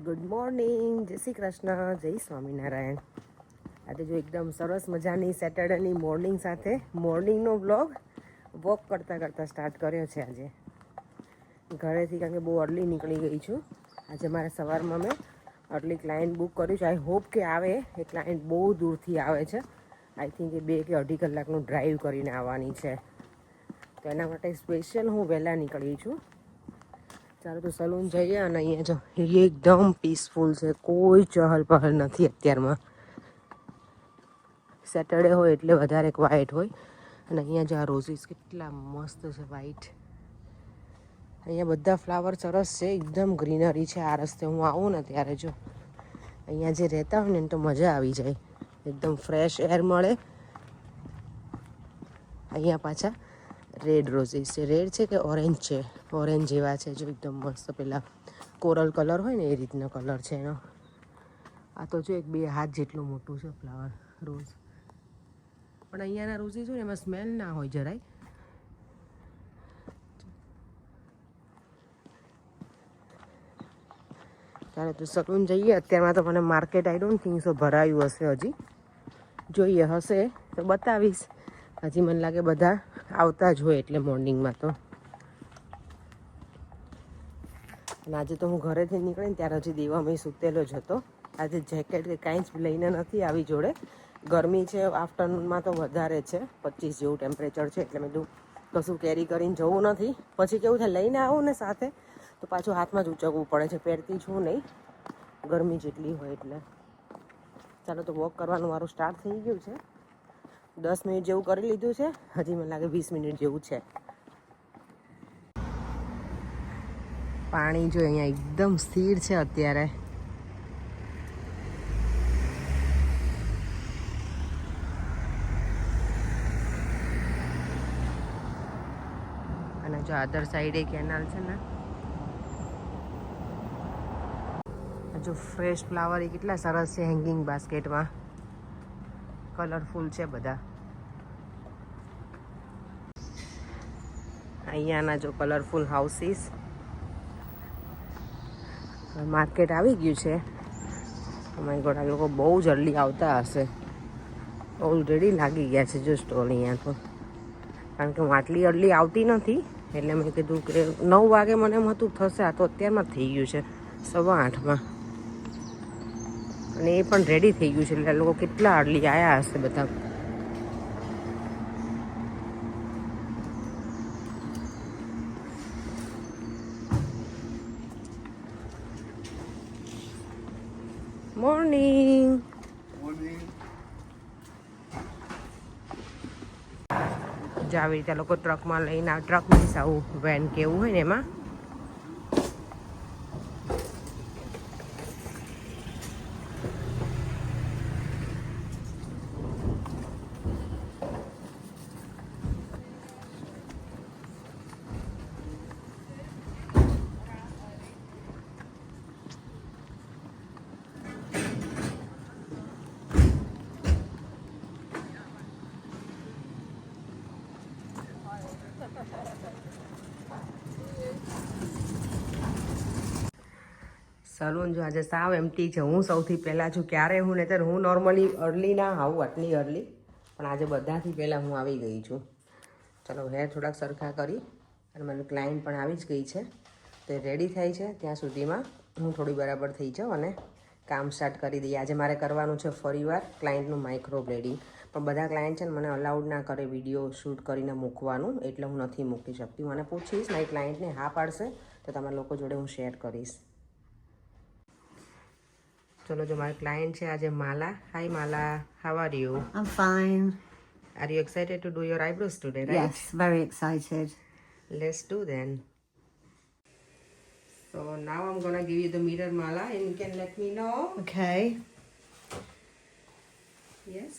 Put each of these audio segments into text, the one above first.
Good morning, જય શ્રી કૃષ્ણ, જય સ્વામિનારાયણ. આજે જો એકદમ સરસ મજાની સેટરડેની મોર્નિંગ સાથે મોર્નિંગનો બ્લોગ વોક કરતાં સ્ટાર્ટ કર્યો છે આજે ઘરેથી, કારણ કે બહુ અર્લી નીકળી ગઈ છું. આજે મારે સવારમાં મેં અર્લી ક્લાયન્ટ બુક કર્યું છે. આઈ હોપ કે આવે. એ ક્લાયન્ટ બહુ દૂરથી આવે છે. આઈ થિંક એ 2 કે 2.5 કલાકનું ડ્રાઈવ કરીને આવવાની છે, તો એના માટે સ્પેશિયલ હું વહેલા નીકળી છું. ચાલો તો સલૂન જઈએ. અને અહીંયા જો એકદમ પીસફુલ છે, કોઈ ચહલ પહલ નથી અત્યારમાં. સેટરડે હોય એટલે વધારે ક્વાઇટ હોય. અને અહીંયા જો આ રોઝીસ કેટલા મસ્ત છે, વ્હાઈટ. અહીંયા બધા ફ્લાવર સરસ છે, એકદમ ગ્રીનરી છે. આ રસ્તે હું આવું ને ત્યારે જો અહીંયા જે રહેતા હોય ને તો મજા આવી જાય, એકદમ ફ્રેશ એર મળે. અહીંયા પાછા રેડ રોઝીસ છે. રેડ છે કે ઓરેન્જ છે? ઓરેન્જ જેવા છે, જો એકદમ મસ્ત પેલા કોરલ કલર હોય ને એ રીતનો કલર છે એનો. આ તો જો 1-2 હાથ જેટલું મોટું છે ફ્લાવર રોઝ. પણ અહીંયાના રોઝીસ હોય ને એમાં સ્મેલ ના હોય જરાય. ચાલો તો સલૂન જઈએ. અત્યારમાં તો મને market I don't think so ભરાયું હશે. હજી જોઈએ, હશે તો બતાવીશ. હજી મને લાગે બધા આવતા જ હોય એટલે મોર્નિંગમાં તો. અને આજે તો હું ઘરેથી નીકળીને ત્યારે હજી દેવામાં સૂતેલો જ હતો. આજે જેકેટ કે કાંઈ જ લઈને નથી આવી જોડે. ગરમી છે, આફ્ટરનૂનમાં તો વધારે છે, 25 જેવું ટેમ્પરેચર છે. એટલે મેં કશું કેરી કરીને જવું નથી. પછી કેવું થાય, લઈને આવું ને સાથે તો પાછું હાથમાં જ ઉચકવું પડે છે. પહેરતી છું નહીં, ગરમી જેટલી હોય એટલે. ચાલો તો વોક કરવાનું મારું સ્ટાર્ટ થઈ ગયું છે. 10 મિનિટ જેવું કરી લીધું છે. હજી મને લાગે 20 મિનિટ જેવું છે. પાણી જો અહીંયા એકદમ સ્થિર છે અત્યારે. અને જો અધર સાઈડે કેનાલ છે ને, જો ફ્રેશ ફ્લાવર એ કેટલા સરસ છે હેંગિંગ બાસ્કેટમાં. કલરફુલ છે બધા. અહીંયાના જો કલરફુલ હાઉસીસ. માર્કેટ આવી ગયું છે. અમારી ગોળા લોકો બહુ જલ્દી આવતા હશે. ઓલરેડી લાગી ગયા છે જો સ્ટોલ અહીંયા તો. કારણ કે હું આટલી અર્લી આવતી નથી, એટલે મેં કીધું કે 9 વાગે મને એમ હતું થશે. આ તો અત્યારમાં જ થઈ ગયું છે 8:15. અને એ પણ રેડી થઈ ગયું છે. એટલે લોકો કેટલા અર્લી આવ્યા હશે બધા. મોર્નિંગ. જો આવી રીતે લોકો ટ્રકમાં લઈને ટ્રક મીન્સ આવું વેન કેવું હોય ને એમાં. સલૂન જો આજે સાવ એમ્પ્ટી છે. હું સૌથી પહેલાં છું. ક્યારે હું નહીંતર હું નોર્મલી અર્લી ના આવું આટલી અર્લી, પણ આજે બધાથી પહેલાં હું આવી ગઈ છું. ચલો હેર થોડાક સરખા કરી. અને મારી ક્લાયન્ટ પણ આવી જ ગઈ છે, તો રેડી થાય છે ત્યાં સુધીમાં હું થોડી બરાબર થઈ જાઉં અને કામ સ્ટાર્ટ કરી દઈએ. આજે મારે કરવાનું છે ફરીવાર ક્લાયન્ટનું માઇક્રો બ્લેડિંગ. પણ બધા ક્લાયન્ટ છે ને મને અલાઉડ ના કરે વિડીયો શૂટ કરીને મૂકવાનું, એટલે હું નથી મૂકી શકતી. મને પૂછીશ, મારી ક્લાયન્ટને હા પાડશે તો તમારા લોકો જોડે હું શેર કરીશ. ચલો જો મારી ક્લાયન્ટ છે આજે Mala. Hi Mala, how are you? I'm fine. Are you excited to do your eyebrows today, right? Yes, very excited. Let's do then. So now I'm gonna give you the mirror, Mala, and you can let me know. Okay. Yes.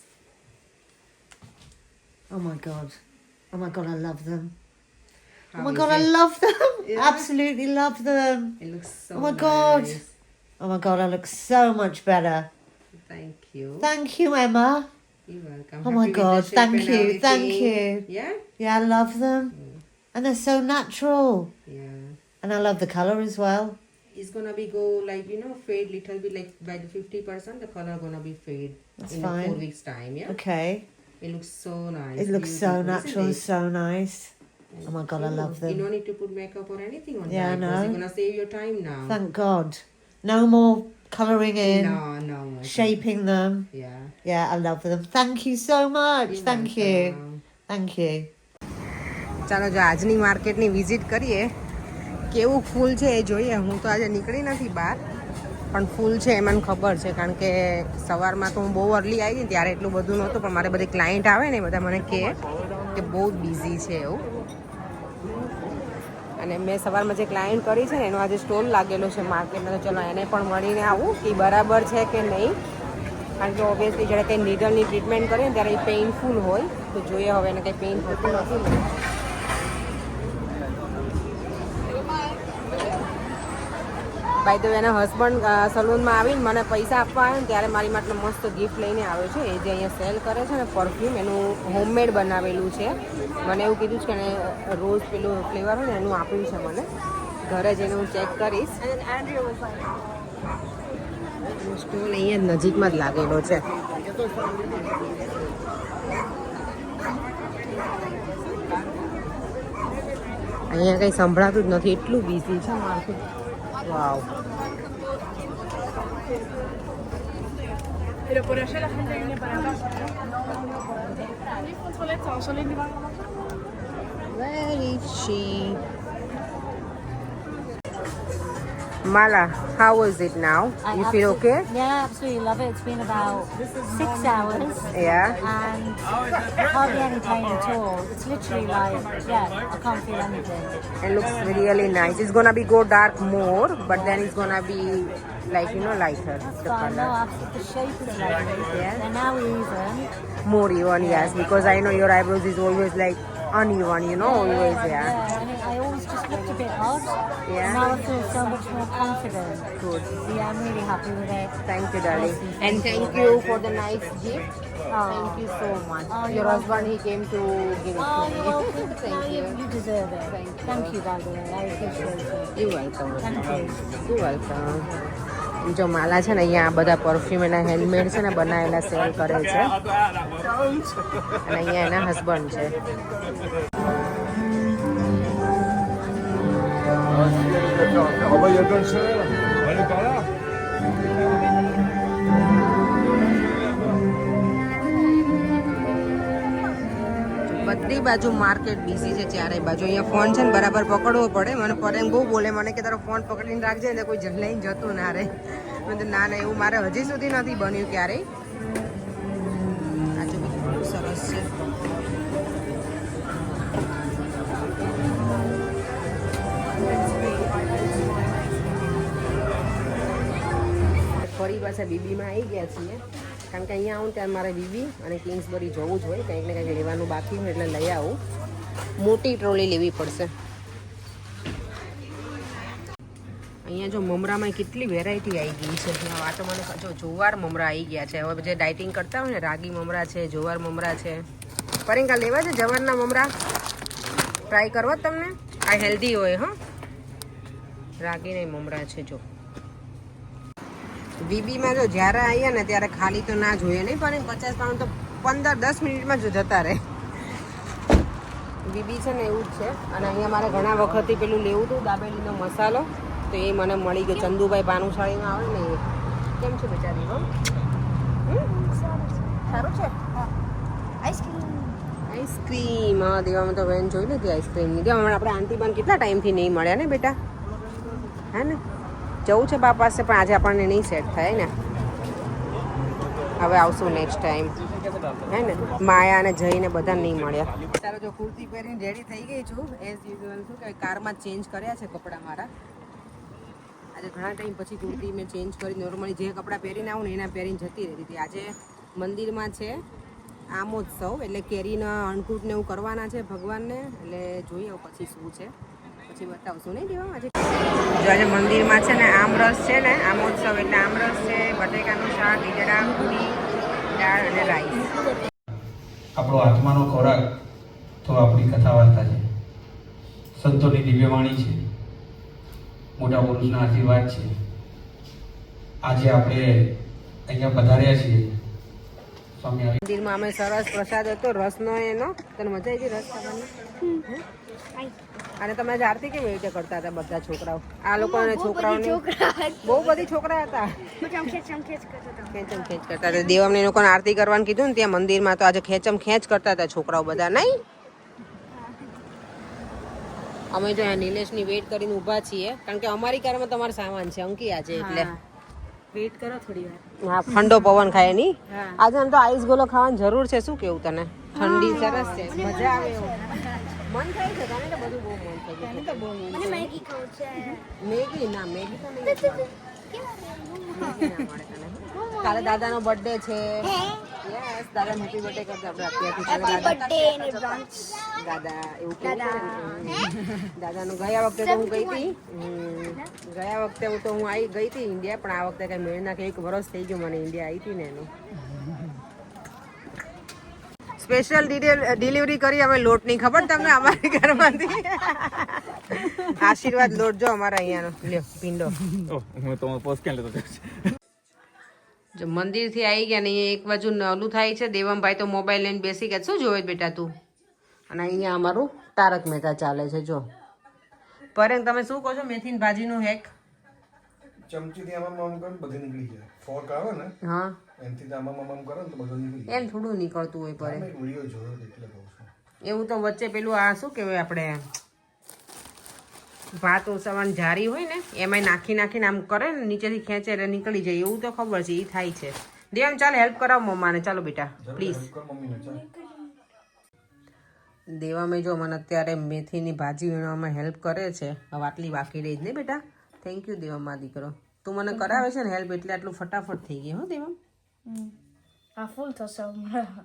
Oh my god. Oh my god, I love them. How Oh my is god, I it? love them. Yeah. Absolutely love them. It looks so Oh my god. nice. Oh my god, I look so much better. Thank you. Thank you, Emma. You're welcome. Oh my Happy with god, the shape thank and you, everything? thank you. Yeah? Yeah, I love them. And they're so natural. Yeah. And I love the colour as well. It's gonna be go like fade little bit like by the 50%. The color gonna be fade That's in fine. 4 weeks time. Yeah. Okay. It looks so nice. It looks so beautiful, natural and isn't it? so nice. Oh my God, I Sure. love You them. don't need to put makeup or anything on Yeah, I the eyebrows. know. You're gonna save your time now. Thank God. No more colouring in, No. shaping them. Yeah. Yeah, I love them. Thank you so much. You're Thank you. welcome. Thank you. ચાલો જો આજની માર્કેટની visit કરીએ કેવું ફૂલ છે એ જોઈએ. હું તો આજે નીકળી નથી બહાર, પણ ફૂલ છે એ મને ખબર છે, કારણ કે સવારમાં તો હું બહુ અર્લી આવી ને ત્યારે એટલું બધું નહોતું, પણ મારે બધી ક્લાયન્ટ આવે ને બધા મને કહે કે બહુ જ બિઝી છે એવું. અને મેં સવારમાં જે ક્લાયન્ટ કરી છે ને એનો આજે સ્ટોલ લાગેલો છે માર્કેટમાં, તો ચલો એને પણ મળીને આવું કે બરાબર છે કે નહીં, કારણ કે ઓબ્વિયસલી જ્યારે કંઈ નીડલની ટ્રીટમેન્ટ કરીએ ને ત્યારે એ પેઇનફુલ હોય, તો જોઈએ હવે એને કંઈ પેઇન થતું નથી ને. બાય ધ વે એના હસબન્ડ સલૂનમાં આવીને મને પૈસા આપવા આવે ને ત્યારે મારી માટે મસ્ત ગિફ્ટ લઈને આવ્યો છે. એ જે અહીંયા સેલ કરે છે ને પરફ્યુમ, એનું હોમમેડ બનાવેલું છે. મને એવું કીધું છે કે એને રોઝ પેલું ફ્લેવર હોય ને એનું આપ્યું છે મને. ઘરે જઈને હું ચેક કરીશ. સ્ટોલ અહીંયા નજીકમાં જ લાગેલો છે. અહીંયા કંઈ સંભળાતું જ નથી, એટલું બિઝી છે market. Vav. Pero por allá la gente viene para acá. Where is she? Mala, how is it now? You feel okay? Yeah, absolutely love it. It's been about 6 hours Yeah. and hardly any pain at all. It's literally like, yeah, I can't feel anything. It looks really nice. It's gonna be go dark more, but then it's gonna be like lighter. That's The fine. No, color absolutely. The shape is lovely. Yeah. They're now even. more even, yes, because I know your eyebrows is always like uneven, always, yeah. And I always just looked a bit odd. Yeah. Now I feel so much more confident. Good. So yeah, I'm really happy with it. Thank you, darling, and thank you for the nice gift. Oh. Thank you so much. Oh, Your you're husband, he came to give it Oh, to you're me. welcome. Thank No, you. you deserve it. Thank you. By the way. I appreciate it. You're welcome. Thank you. You're welcome. જો માલા છે ને અહીંયા આ બધા perfume એના handmade છે ને બનાવેલા સેલ કરે છે, અને અહીંયા એના હસબન્ડ છે. બધી બાજુ માર્કેટ બિઝી છે, ચારેય બાજુ. અહીંયા ફોન છે ને બરાબર પકડવો પડે. મને પરેમ બહુ બોલે મને કે તારો ફોન પકડીને રાખજે ને કોઈ લઈને જતું ના રહે. મેં તો ના એવું મારે હજી સુધી નથી બન્યું ક્યારેય. આજુ બધું બહુ સરસ છે. ફરી પાછા બીબીમાં આવી ગયા છીએ, કારણ કે અહીંયા આવું ત્યારે મારે બીબી અને કિંગ્સબરી જવું જ હોય, કંઈક ને કંઈક લેવાનું બાકી હોય એટલે લઈ આવું. મોટી ટ્રોલી લેવી પડશે. અહીંયા જો મમરામાં કેટલી વેરાયટી આવી ગઈ છે. આ તો મને જો જુવાર મમરા આવી ગયા છે. હવે જે ડાયટિંગ કરતા હોય ને, રાગી મમરા છે, જુવાર મમરા છે. પરિંકા લેવા છે જવારના મમરા? ટ્રાય કરવા તમને? આ હેલ્ધી હોય. હા, રાગીના મમરા છે. જો બીબીમાં જો જ્યારે આવ્યા ને ત્યારે ખાલી તો ના જોઈએ નહીં, પણ 50 પાઉન્ડ તો 15-10 મિનિટમાં જો જતા રહે. બીબી છે ને એવું જ છે. અને અહીંયા મારે ઘણા વખતથી પેલું લેવું હતું દાબેલીનો મસાલો, તો એ મને મળી ગયો. ચંદુભાઈ ભાનુશાળીમાં આવે ને એ. કેમ છે બિચારી? હો સારું છે. આઈસ્ક્રીમ હા, દેવામાં તો વેન જોઈ લીધી આઈસ્ક્રીમની. દેવામાં આપણે આંટી પણ કેટલા ટાઈમથી નહીં મળ્યા ને બેટા, હે ને? જવું છે બા પાસે, પણ આજે આપણને નહીં સેટ થાય ને. હવે આવશું નેક્સ્ટ ટાઈમ, હે ને? માયા અને જઈને બધા નહીં મળ્યા. ચાલો જો કુર્તી પહેરીને રેડી થઈ ગઈ છું એઝ યુઝ્યુઅલ. શું કે કારમાં ચેન્જ કર્યા છે કપડાં મારા. આજે ઘણા ટાઈમ પછી કુર્તી મેં ચેન્જ કરી. નોર્મલી જે કપડાં પહેરીને આવું ને એના પહેરીને જતી રહેતી હતી. આજે મંદિરમાં છે આમોત્સવ, એટલે કેરીના અન્નકૂટ ને એવું કરવાના છે ભગવાનને, એટલે જોઈએ પછી શું છે, પછી બતાવશું નહીં દેવા. આજે જો આજે મંદિરમાં છે ને આમરસ છે ને, આમોત્સવ એટલે આમરસ છે, બટેકાનું શાક, ઈદડા, પૂરી, દાળ અને રાઈસ. આપણો આત્માનો ખોરાક તો આપણી કથા વાર્તા છે, સંતોની દિવ્યવાણી છે. મોટા પુરુષના આશીર્વાદ છે. આજે આપણે અહીંયા પધાર્યા છીએ. સ્વામી આવી મંદિરમાં અમે સરસ પ્રસાદ હતો રસનો એનો. તને મજા આવી રસ ખાવાની? અને તમે આજે આરતી કેવી રીતે કરતા હતા બધા છોકરાઓ? આ લોકોને છોકરાઓને બહુ બધી છોકરા હતા. ખેંચમ ખેંચ કરતા હતા. દેવમને એ લોકોને આરતી કરવાનું કીધું ને ત્યાં મંદિરમાં તો આજે ખેંચમ ખેંચ કરતા હતા છોકરાઓ બધા, નહીં? અમે જો અહીંયા નિલેશની વેઇટ કરીને ઊભા છીએ કારણ કે અમારી કારમાં તમારો સામાન છે અંકી આજે, એટલે વેઇટ કરો થોડી વાર. હા ઠંડો પવન ખાય નહીં. આજે આમ તો આઈસ ગોલો ખાવાની જરૂર છે. શું કેવું તને? ઠંડી સરસ છે, મજા આવે એવું મન થાય છે. તને તો બધું બહુ મન થઈ ગયું. તને તો બહુ મન છે. મેગી ના, મેગી તો નહીં મળે. મેગી ના મળે તને. કાલે દાદાનો બર્થડે છે. યસ, દાદા હેપી બર્થડે કરજો આપણે અત્યારથી. દાદા એવું કેવું પડે ને. દાદાનું ગયા વખતે તો હું ગઈ હતી. ગયા વખતે હું ગઈ હતી ઇન્ડિયા, પણ આ વખતે કઈ મેળ ના કે 1 વર્ષ થઈ ગયું મને ઇન્ડિયા આવી હતી ને એનું. સ્પેશિયલ ડિલિવરી કરી અમે લોટની, ખબર તમને? અમારી ઘરમાંથી આશીર્વાદ લોટ જો અમારા અહીંયાનો લ્યો પીંડો. હું તો પોસ્ટ કેમ લેતો જો મંદિરથી આવી ગયા ને એક બાજુ નલું થાય છે. દેવમભાઈ તો મોબાઈલ લઈને બેસી ગયા. શું જોવે બેટા તું? અને અહીંયા અમારું તારક મહેતા ચાલે છે. જો પરેંગ તમે શું કહો છો મેથીની ભાજીનું હેક? ચમચીથી આમાં કરો બધું નીકળી જાય. ફોર્ક આવે ને હા, એનાથી આમાં કરો ને તો બધું નીકળી જાય. એમ થોડું નીકળતું હોય પરે. મેં એક વિડીયો જોયો એટલે કહું છું. એવું તો વચ્ચે પેલું આ શું કહેવાય આપણે ભાત ઓસવાની જારી હોય ને એમાં નાખીને આમ કરે ને નીચેથી ખેંચે એટલે નીકળી જાય. એવું તો ખબર છે, એ થાય છે. દેવમ ચાલ હેલ્પ કરાવ મમ્માને. ચાલો બેટા પ્લીઝ. મમ્મીને ચાલ. દેવામે જો મને અત્યારે મેથીની ભાજી વીણવામાં હેલ્પ કરે છે. હવે આટલી બાકી રહી જ ને બેટા. થેન્ક યુ દેવામાં દીકરો. તું મને કરાવે છે ને હેલ્પ એટલે આટલું ફટાફટ થઈ ગયું. હો દેવમ, આ ફૂલ થશે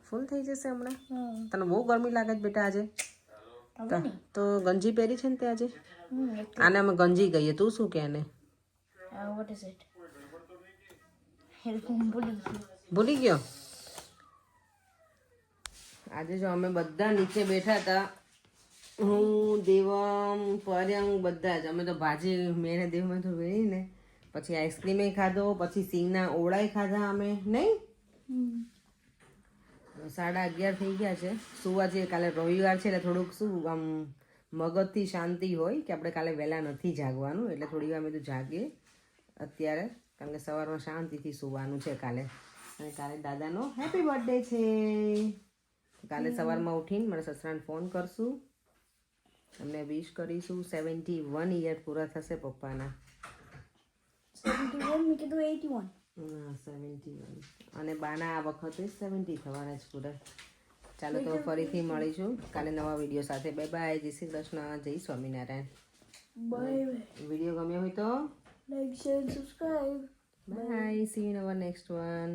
ફૂલ થઈ જશે હમણાં. તને બહુ ગરમી લાગે છે બેટા આજે? તો ગંજી પહેરી છે ને તે આજે? આને અમે ગંજી કહીએ. તું શું કે એને? What is it? ભૂલી ગયો? આજે જો અમે બધા નીચે બેઠા હતા, હું, દેવમ, પર્યંગ, બધા જ. અમે તો ભાજી મેને દેવમાં તો વેણીને પછી આઈસ્ક્રીમે ખાધો, પછી સિંગના ઓળાય ખાધા અમે, નહીં? 11:30 થઈ ગયા છે. સુવા જઈએ. કાલે રવિવાર છે એટલે થોડુંક શું આમ મગજથી શાંતિ હોય કે આપણે કાલે વહેલા નથી જાગવાનું, એટલે થોડી વાર મેં તો જાગીએ અત્યારે, કારણ કે સવારમાં શાંતિથી સુવાનું છે કાલે. અને કાલે દાદાનો હેપી બર્થડે છે. કાલે સવારમાં ઉઠીને મારા સસરાને ફોન કરશું, અમને વિશ કરીશું. 71 યર પૂરા થશે પપ્પાના. 71. અને બાના આ વખતે 70 થવાના જ પૂરા. ચાલો તો ફરીથી મળીશું કાલે નવા વિડીયો સાથે. Bye bye. જય શ્રી કૃષ્ણ. જય સ્વામિનારાયણ. બાય. વિડીયો ગમ્યો હોય તો like, share, subscribe. Bye. See you in our next one.